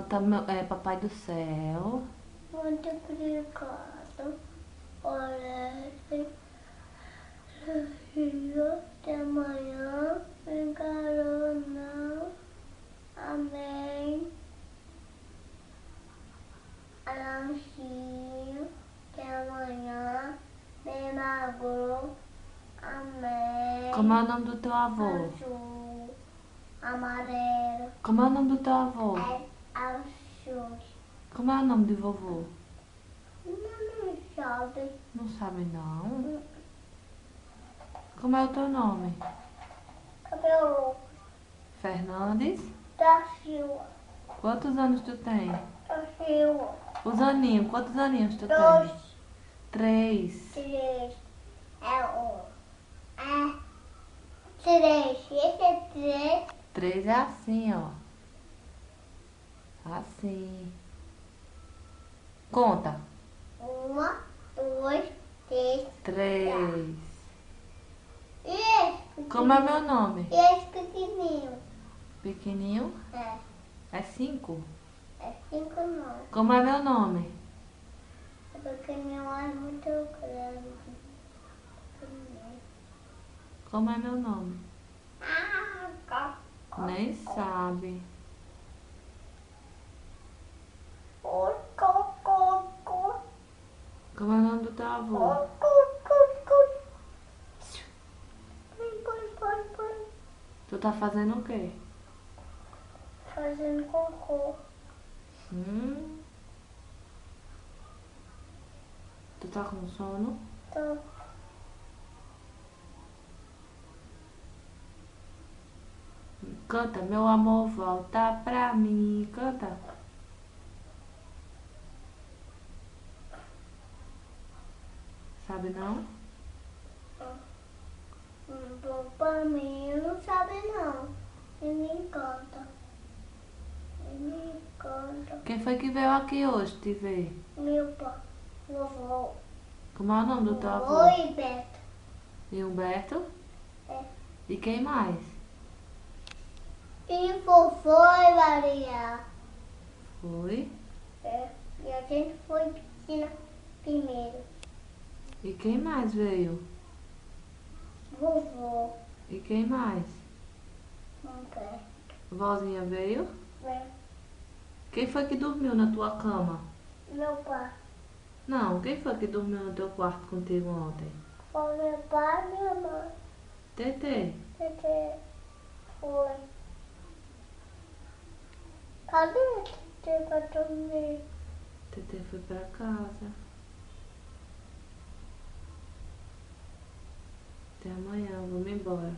Papai do Céu. Muito obrigado. Oreste, Rio, até amanhã. Obrigado, não. Amém. Alancinho, até amanhã. Bem magro. Amém. Como é o nome do teu avô? Azul, amarelo. Como é o nome do teu avô? É azul. Como é o nome de vovô? Não sabe. Não sabe não? Como é o teu nome? Cabelo Fernandes? da Silva. Quantos anos tu tem? Da Silva. Os aninhos, quantos aninhos tu Dois, tem? 3. três. É um. É três. Esse é três. 3 é assim, ó. Assim. Conta. Uma, dois, três. 3. Esse Como é meu nome? esse pequenininho. Pequenininho? É. É 5. É cinco não. Como é meu nome? O pequenininho é muito grande. Pequenininho. Como é meu nome? Ah, Nem sabe. Como é o nome do teu avô? Tu tá fazendo o quê? Fazendo cocô. Hum? Tu tá com sono? Tô. Canta, meu amor, volta pra mim. Canta. Sabe não? Bom pra mim, não sabe não. Ele me encanta. Ele me encanta. Quem foi que veio aqui hoje te ver? Meu pai, vovô. Como é o nome do teu avô? Oi, Beto. E Humberto? É. E quem mais? E vovô e Maria. Foi. É. E a gente foi piscina primeiro. E quem mais veio? Vovô. E quem mais? Não quer. Vozinha veio? Vem. Quem foi que dormiu na tua cama? Meu pai. Não, quem foi que dormiu no teu quarto contigo ontem? Foi meu pai e minha mãe. Tetê. Tete foi. Cadê Tete pra dormir? Tetê foi pra casa. Até amanhã, vamos embora.